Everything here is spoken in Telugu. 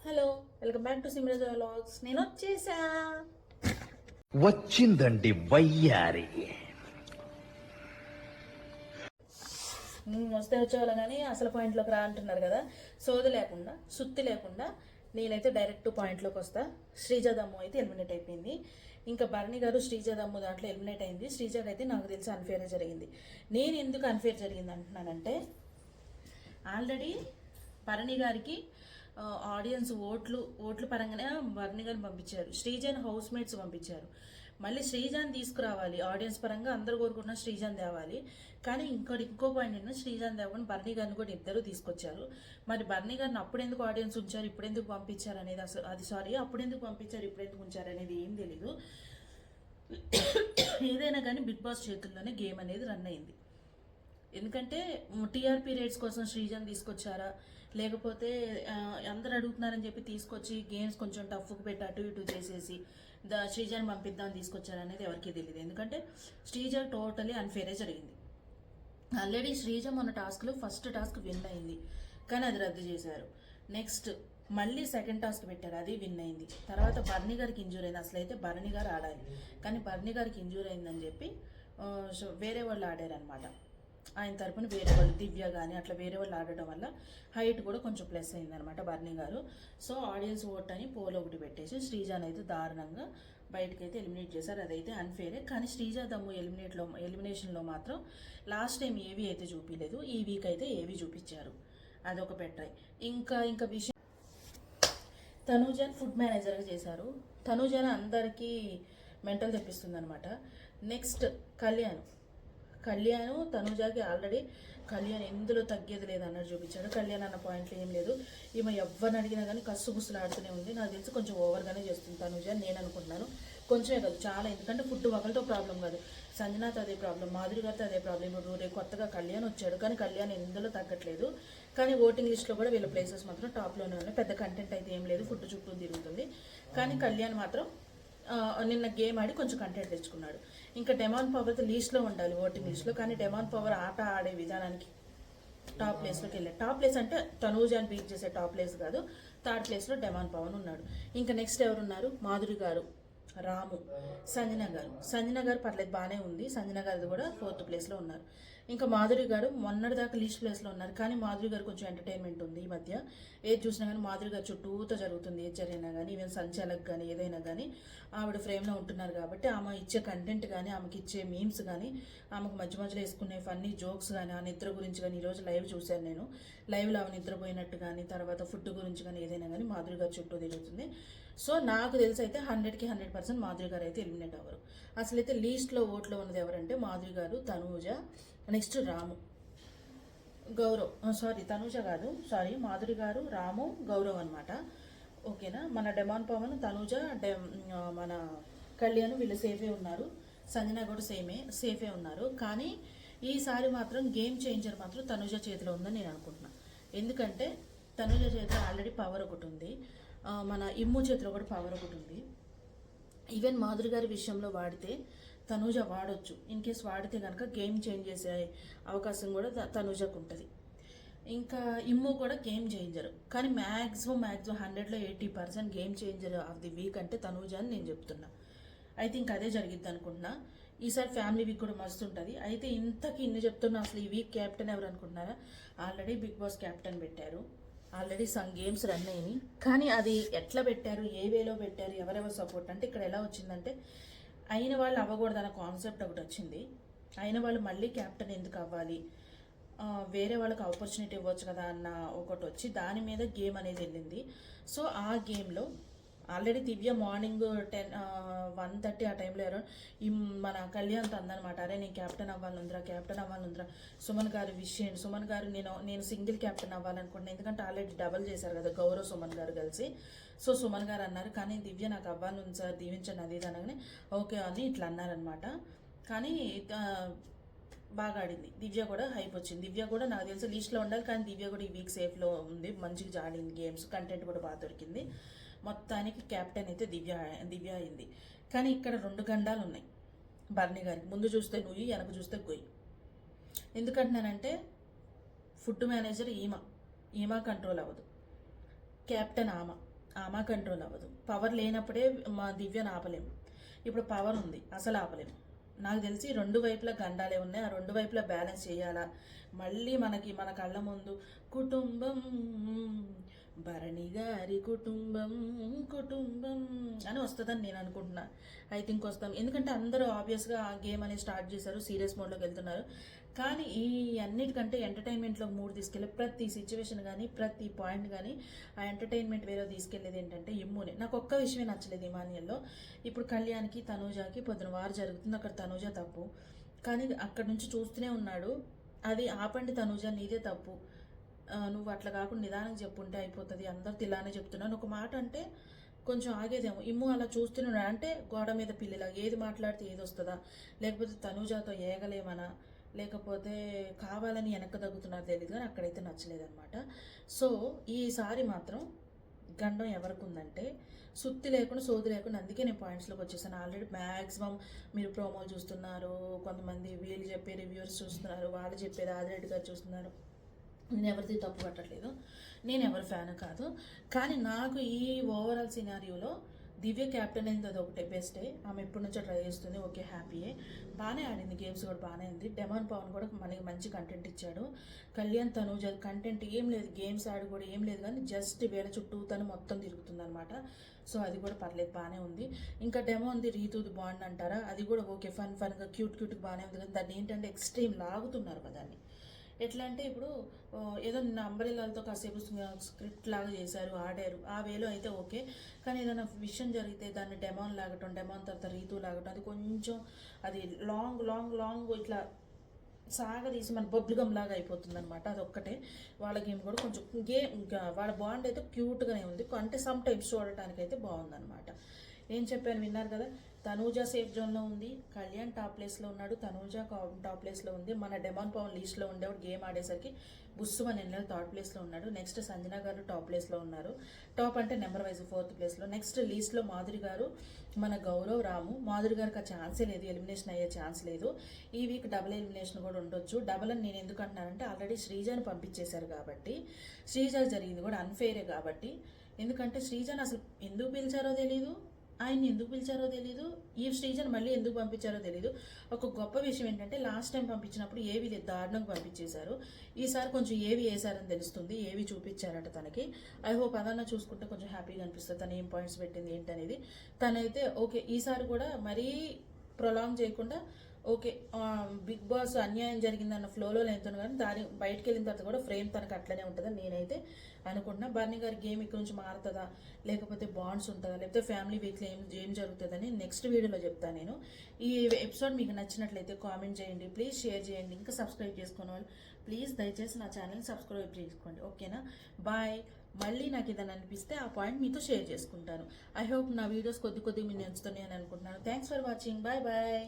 Hello, welcome back to Simraj vlogs. నేను వచ్చేసా. వచ్చిందండి వయ్యారి. వస్తే వచ్చేవాళ్ళు కానీ అసలు పాయింట్లోకి రా అంటున్నారు కదా. సోది లేకుండా సుత్తి లేకుండా నేనైతే డైరెక్ట్ పాయింట్లోకి వస్తా. శ్రీజ దమ్ము అయితే ఎలిమినేట్ అయిపోయింది. ఇంకా భరణి గారు శ్రీజ దమ్ము దాంట్లో ఎలిమినేట్ అయింది. శ్రీజకి అయితే నాకు తెలిసి అన్ఫేర్ జరిగింది. నేను ఎందుకు అన్ఫేర్ జరిగింది అంటున్నానంటే, ఆల్రెడీ భరణి గారికి ఆడియన్స్ ఓట్లు పరంగానే భరణి గారిని పంపించారు. శ్రీజాని హౌస్ మేట్స్ పంపించారు. మళ్ళీ శ్రీజాని తీసుకురావాలి. ఆడియన్స్ పరంగా అందరు కోరుకుంటున్న శ్రీజాని తేవాలి. కానీ ఇంకో పాయింట్ ఏంటంటే, శ్రీజాని తేవని భరణి గారిని కూడా ఇద్దరు తీసుకొచ్చారు. మరి భరణి గారిని అప్పుడెందుకు ఆడియన్స్ ఉంచారు, ఇప్పుడెందుకు పంపించారు అనేది అప్పుడెందుకు పంపించారు, ఇప్పుడెందుకు ఉంచారు అనేది ఏం తెలీదు. ఏదైనా కానీ బిగ్ బాస్ చేతుల్లోనే గేమ్ అనేది రన్ అయింది. ఎందుకంటే టీఆర్పీ రేట్స్ కోసం శ్రీజాన్ తీసుకొచ్చారా, లేకపోతే అందరు అడుగుతున్నారని చెప్పి తీసుకొచ్చి గేమ్స్ కొంచెం టఫ్కి పెట్టి అటు ఇటు చేసేసి శ్రీజాన్ పంపిద్దామని తీసుకొచ్చారా అనేది ఎవరికీ తెలియదు. ఎందుకంటే శ్రీజ టోటలీ అన్ఫేరే జరిగింది. ఆల్రెడీ శ్రీజ మొన్న టాస్క్లో ఫస్ట్ టాస్క్ విన్ అయింది, కానీ అది రద్దు చేశారు. నెక్స్ట్ మళ్ళీ సెకండ్ టాస్క్ పెట్టారు, అది విన్ అయింది. తర్వాత భరణి గారికి ఇంజూర్ అయింది. అసలు అయితే భరణి గారు ఆడాలి, కానీ భరణి గారికి ఇంజూర్ అయిందని చెప్పి వేరే వాళ్ళు ఆడారనమాట. ఆయన తరపున వేరే వాళ్ళు దివ్య కానీ అట్లా వేరే వాళ్ళు ఆడటం వల్ల హైట్ కూడా కొంచెం ప్లస్ అయిందనమాట Bharani garu. So audience vote అని పోల్ ఒకటి పెట్టేసి శ్రీజాన్ అయితే దారుణంగా బయటకైతే ఎలిమినేట్ చేశారు. అదైతే అన్ఫేరే. కానీ శ్రీజ దమ్ము ఎలిమినేషన్లో మాత్రం లాస్ట్ టైం ఏవి అయితే చూపించలేదు, ఈ వీక్ అయితే ఏవి చూపించారు. అదొక బెటర్. ఇంకా విషయం, తనూజాని ఫుడ్ మేనేజర్గా చేశారు. తనూజాని అందరికీ మెంటల్ తెప్పిస్తుంది అనమాట. నెక్స్ట్ కళ్యాణ్ తనూజాకి ఆల్రెడీ కళ్యాణ్ ఎందులో తగ్గేది లేదు అన్నట్టు చూపించాడు. కళ్యాణ్ అన్న పాయింట్లు ఏం లేదు. ఈమె ఎవరిని అడిగినా కానీ కస్సుగుస్సులు ఆడుతూనే ఉంది. నాకు తెలిసి కొంచెం ఓవర్గానే చేస్తుంది తనూజ నేను అనుకుంటున్నాను. కొంచెమే కాదు, చాలా. ఎందుకంటే ఫుడ్ ఒకరితో ప్రాబ్లం కాదు, సంజనాతో అదే ప్రాబ్లం, మాధురి గారితో అదే ప్రాబ్లం. ఇప్పుడు రేపు కొత్తగా కళ్యాణ్ వచ్చాడు, కానీ కళ్యాణ్ ఎందులో తగ్గట్లేదు. కానీ ఓటింగ్ లిస్ట్లో కూడా వీళ్ళ ప్లేసెస్ మాత్రం టాప్లోనే ఉన్నాయి. పెద్ద కంటెంట్ అయితే ఏం లేదు, ఫుడ్ చుట్టూ తిరుగుతుంది. కానీ కళ్యాణ్ మాత్రం నిన్న గేమ్ ఆడి కొంచెం కంటెంట్ తెచ్చుకున్నాడు. ఇంకా డెమాన్ పవర్ లీస్ట్లో ఉండాలి ఓటింగ్ లిస్ట్లో, కానీ డెమాన్ పవర్ ఆట ఆడే విధానానికి టాప్ ప్లేస్లోకి వెళ్ళాడు. టాప్ ప్లేస్ అంటే తనూజాని బీట్ చేసే టాప్ ప్లేస్ కాదు, థర్డ్ ప్లేస్లో డెమాన్ పవన్ ఉన్నాడు. ఇంకా నెక్స్ట్ ఎవరున్నారు, మాధురి గారు, రాము, సంజన గారు పర్లేదు, బాగానే ఉంది. సంజన గారిది కూడా ఫోర్త్ ప్లేస్లో ఉన్నారు. ఇంకా మాధురి గారు మొన్నటిదాకా లీస్ట్ ప్లేస్లో ఉన్నారు, కానీ మాధురి గారు కొంచెం ఎంటర్టైన్మెంట్ ఉంది ఈ మధ్య. ఏది చూసినా కానీ మాధురి గారు చుట్టూతో జరుగుతుంది, ఏది జరిగినా కానీ, ఈవెన్ సంచాలకు కానీ ఏదైనా కానీ ఆవిడ ఫ్రేమ్లో ఉంటున్నారు. కాబట్టి ఆమె ఇచ్చే కంటెంట్ కానీ, ఆమెకి ఇచ్చే మీమ్స్ కానీ, ఆమెకు మధ్య మధ్యలో వేసుకునే ఫన్నీ జోక్స్ కానీ, ఆ నిద్ర గురించి కానీ, ఈరోజు లైవ్ చూశాను నేను. లైవ్లో ఆమె నిద్రపోయినట్టు కానీ, తర్వాత ఫుడ్ గురించి కానీ ఏదైనా కానీ మాధురి గారు చుట్టూ తిరుగుతుంది. సో నాకు తెలిసి అయితే 100కి 100% మాధురి గారు అయితే ఎలిమినేట్ అవ్వరు. అసలు అయితే లీస్ట్లో ఓట్లో ఉన్నది ఎవరంటే మాధురి గారు, తనూజ, నెక్స్ట్ రాము, గౌరవ్. తనూజ కాదు, మాధురి గారు, రాము, గౌరవ్ అనమాట. ఓకేనా. మన డెమాన్ పవన్, తనూజ, మన కళ్యాణ్ వీళ్ళు సేఫే ఉన్నారు. సంజన కూడా సేఫే ఉన్నారు. కానీ ఈసారి మాత్రం గేమ్ చేంజర్ మాత్రం తనూజ చేతిలో ఉందని నేను అనుకుంటున్నాను. ఎందుకంటే తనూజ చేతిలో ఆల్రెడీ పవర్ ఒకటి ఉంది, మన ఇమ్ము చేతిలో కూడా పవర్ ఒకటి ఉంది. ఈవెన్ మాధురి గారి విషయంలో వాడితే తనూజ వాడొచ్చు. ఇన్ కేస్ వాడితే కనుక గేమ్ చేంజ్ చేసే అవకాశం కూడా తనూజకు ఉంటుంది. ఇంకా ఇమ్ము కూడా గేమ్ చేంజర్. కానీ మ్యాక్సిమం 100లో 80% game changer of the week అంటే తనూజ అని నేను చెప్తున్నా. ఐ థింక్ అదే జరిగిద్ది అనుకుంటున్నా. ఈసారి ఫ్యామిలీ వీక్ కూడా మస్తు ఉంటుంది. అయితే ఇంతకీ ఇన్ని చెప్తున్నా, అసలు ఈ వీక్ క్యాప్టెన్ ఎవరు అనుకుంటున్నారా? ఆల్రెడీ బిగ్ బాస్ క్యాప్టెన్ పెట్టారు, ఆల్రెడీ సమ్ గేమ్స్ రన్ అయినాయి. కానీ అది ఎట్లా పెట్టారు, ఏ వేలో పెట్టారు, ఎవరెవరు సపోర్ట్ అంటే ఇక్కడ ఎలా వచ్చిందంటే, అయిన వాళ్ళు అవ్వకూడదన్న కాన్సెప్ట్ ఒకటి వచ్చింది. అయిన వాళ్ళు మళ్ళీ క్యాప్టెన్ ఎందుకు అవ్వాలి, వేరే వాళ్ళకి ఆపర్చునిటీ ఇవ్వచ్చు కదా అన్న ఒకటి వచ్చి దాని మీద గేమ్ అనేది వెళ్ళింది. సో ఆ గేమ్లో ఆల్రెడీ దివ్య మార్నింగ్ 1:30 ఆ టైంలో మన కళ్యాణ్తో అందనమాట, అరే నేను క్యాప్టెన్ అవ్వాలందరా సుమన్ గారు విష్ చేయండి. సుమన్ గారు నేను సింగిల్ క్యాప్టెన్ అవ్వాలనుకుంటున్నాను, ఎందుకంటే ఆల్రెడీ డబల్ చేశారు కదా గౌరవ్ సుమన్ గారు కలిసి. సో సుమన్ గారు అన్నారు, కానీ దివ్య నాకు అవ్వాలని సార్, దీవించండి అది ఇది అనగానే ఓకే అని ఇట్లా అన్నారనమాట. కానీ బాగా ఆడింది దివ్య కూడా, హైప్ వచ్చింది. దివ్య కూడా నాకు తెలిసి లీస్ట్లో ఉండాలి, కానీ దివ్య కూడా ఈ వీక్ సేఫ్లో ఉంది, మంచిగా ఆడింది గేమ్స్, కంటెంట్ కూడా బాగా దొరికింది. మొత్తానికి క్యాప్టెన్ అయితే దివ్య అయింది. కానీ ఇక్కడ 2 గండాలు ఉన్నాయి భరణి గారికి. ముందు చూస్తే నువ్వు, వెనక చూస్తే గొయ్యి. ఎందుకంటున్నానంటే ఫుడ్ మేనేజర్ ఈమా కంట్రోల్ అవ్వదు, క్యాప్టెన్ ఆమె. ఆమె కంట్రోల్ అవ్వదు. పవర్ లేనప్పుడే మా దివ్యను ఆపలేము. ఇప్పుడు పవర్ ఉంది, అసలు ఆపలేము. నాకు తెలిసి రెండు వైపులా గండాలే ఉన్నాయి. ఆ రెండు వైపులా బ్యాలెన్స్ చేయాలా. మళ్ళీ మన కళ్ళ ముందు కుటుంబం, భరణి గారి కుటుంబం కుటుంబం అని వస్తుందని నేను అనుకుంటున్నా. ఐ థింక్ వస్తాం. ఎందుకంటే అందరూ ఆబ్వియస్గా ఆ గేమ్ అనేది స్టార్ట్ చేశారు, సీరియస్ మోడ్లోకి వెళ్తున్నారు. కానీ ఈ అన్నిటికంటే ఎంటర్టైన్మెంట్లో మూడు తీసుకెళ్ళి ప్రతి సిచ్యువేషన్ కానీ ప్రతి పాయింట్ కానీ ఆ ఎంటర్టైన్మెంట్ వేరే తీసుకెళ్ళేది ఏంటంటే ఇమ్మునే. నాకు ఒక్క విషయమే నచ్చలేదు ఇమాన్యుల్లో. ఇప్పుడు కళ్యాణ్కి తనూజాకి పొద్దున వారు జరుగుతుంది, అక్కడ తనూజ తప్పు. కానీ అక్కడ నుంచి చూస్తూనే ఉన్నాడు. అది ఆపండి తనూజ, నీదే తప్పు, నువ్వు అట్లా కాకుండా నిదానం చెప్పుంటే అయిపోతుంది, అందరితో ఇలానే చెప్తున్నాను ఒక మాట అంటే కొంచెం ఆగేదేమో. ఇమ్ము అలా చూస్తున్నాడు అంటే గోడ మీద పిల్లిలా ఏది మాట్లాడితే ఏది వస్తుందా, లేకపోతే తనూజాతో ఏగలేమనా, లేకపోతే కావాలని వెనక్కి తగ్గుతున్నారు తెలియదు. కానీ అక్కడైతే నచ్చలేదన్నమాట. సో ఈసారి మాత్రం గండం ఎవరికి ఉందంటే సుత్తి లేకుండా సోది లేకుండా. అందుకే నేను పాయింట్స్లోకి వచ్చేసాను. ఆల్రెడీ మ్యాక్సిమం మీరు ప్రోమోలు చూస్తున్నారు, కొంతమంది వీళ్ళు చెప్పే రివ్యూవర్స్ చూస్తున్నారు, వాళ్ళు చెప్పేది ఆదిరెడ్డి గారు చూస్తున్నారు. నేను ఎవరిది తప్పు పట్టట్లేదు, నేను ఎవరి ఫ్యాన్ కాదు. కానీ నాకు ఈ ఓవరాల్ సినారియోలో దివ్య క్యాప్టెన్ అయింది, అది ఒకటే బెస్టే. ఆమె ఎప్పటి నుంచో ట్రై చేస్తుంది, ఓకే హ్యాపీయే, బాగానే ఆడింది, గేమ్స్ కూడా బాగానే ఉంది. డెమాన్ పవన్ కూడా మనకి మంచి కంటెంట్ ఇచ్చాడు. కళ్యాణ్ తనూజ కంటెంట్ ఏం లేదు, గేమ్స్ ఆడి కూడా ఏం లేదు, కానీ జస్ట్ వేళ చుట్టూ తను మొత్తం తిరుగుతుంది అనమాట. సో అది కూడా పర్లేదు, బాగానే ఉంది. ఇంకా డెమో ఉంది, రీతుది బాగుంది అంటారా, అది కూడా ఓకే, ఫన్గా క్యూట్గా బాగానే ఉంది. కానీ దాన్ని ఏంటంటే ఎక్స్ట్రీమ్ లాగుతున్నారు కదా దాన్ని. ఎట్లా అంటే ఇప్పుడు ఏదో నిన్న అంబరిలాలతో కాసేపు స్క్రిప్ట్ లాగా చేశారు, ఆడారు, ఆ వేలో అయితే ఓకే. కానీ ఏదైనా విషయం జరిగితే దాన్ని డెమాన్ లాగటం, డెమాన్ తర్వాత రీతు లాగటం, అది కొంచెం అది లాంగ్ లాంగ్ లాంగ్ ఇట్లా సాగదీసి మన బొబ్లుగం లాగా అయిపోతుంది అనమాట. అదొక్కటే. వాళ్ళ గేమ్ కూడా కొంచెం వాళ్ళ బాండ్ అయితే క్యూట్గానే ఉంది, అంటే సమ్ టైమ్స్ చూడటానికి అయితే బాగుందన్నమాట. ఏం చెప్పాను విన్నారు కదా. తనూజ సేఫ్ జోన్లో ఉంది, కళ్యాణ్ టాప్ ప్లేస్లో ఉన్నాడు, తనూజ టాప్ ప్లేస్లో ఉంది. మన డెమాన్ పవన్ లీస్ట్లో ఉండేవాడు, గేమ్ ఆడేసరికి బుస్సుమని ఎన్నెల్ థర్డ్ ప్లేస్లో ఉన్నాడు. నెక్స్ట్ సంజన గారు టాప్ ప్లేస్లో ఉన్నారు, టాప్ అంటే నెంబర్ వైజ్ 4th ప్లేస్లో. నెక్స్ట్ లీస్ట్లో మాధురి గారు, మన గౌరవ్ రాము. మాధురి గారికి ఆ ఛాన్సే లేదు, ఎలిమినేషన్ అయ్యే ఛాన్స్ లేదు. ఈ వీక్ డబుల్ ఎలిమినేషన్ కూడా ఉండొచ్చు. డబుల్ అని నేను ఎందుకు అంటున్నానంటే ఆల్రెడీ శ్రీజాని పంపించేశారు కాబట్టి, శ్రీజ జరిగింది కూడా అన్ఫెయిరే కాబట్టి. ఎందుకంటే శ్రీజాని అసలు ఎందుకు పిలిచారో తెలీదు, ఆయన్ని ఎందుకు పిలిచారో తెలీదు, ఈ శ్రీజన్ మళ్ళీ ఎందుకు పంపించారో తెలీదు. ఒక గొప్ప విషయం ఏంటంటే లాస్ట్ టైం పంపించినప్పుడు ఏవి దారుణంగా పంపించేశారు, ఈసారి కొంచెం ఏవి వేసారని తెలుస్తుంది, ఏవి చూపించారట తనకి. ఐ హోప్ అదన్నా చూసుకుంటే కొంచెం హ్యాపీగా అనిపిస్తుంది, తను ఏం పాయింట్స్ పెట్టింది ఏంటనేది. తనైతే ఓకే, ఈసారి కూడా మరీ ప్రొలాంగ్ చేయకుండా ఓకే, బిగ్ బాస్ అన్యాయం జరిగిందన్న ఫ్లోలో వెళ్తున్నాను, కానీ దాని బయటకు వెళ్ళిన తర్వాత కూడా ఫ్రేమ్ తనకు అట్లనే ఉంటుందని నేనైతే అనుకుంటున్నా. బర్నీ గారి గేమ్ ఇక్కడ నుంచి మారుతుందా, లేకపోతే బాండ్స్ ఉంటుందా, లేకపోతే ఫ్యామిలీ వీక్లో ఏం జరుగుతుందని నెక్స్ట్ వీడియోలో చెప్తాను నేను. ఈ ఎపిసోడ్ మీకు నచ్చినట్లయితే కామెంట్ చేయండి, ప్లీజ్ షేర్ చేయండి. ఇంకా సబ్స్క్రైబ్ చేసుకున్న వాళ్ళు ప్లీజ్ దయచేసి నా ఛానల్ని సబ్స్క్రైబ్ చేసుకోండి, ఓకేనా. బాయ్. మళ్ళీ నాకు ఏదైనా అనిపిస్తే ఆ పాయింట్ మీతో షేర్ చేసుకుంటాను. ఐ హోప్ నా వీడియోస్ కొద్ది మీకు నచ్చుతున్నాయి అని అనుకుంటున్నాను. Thanks for watching, bye bye.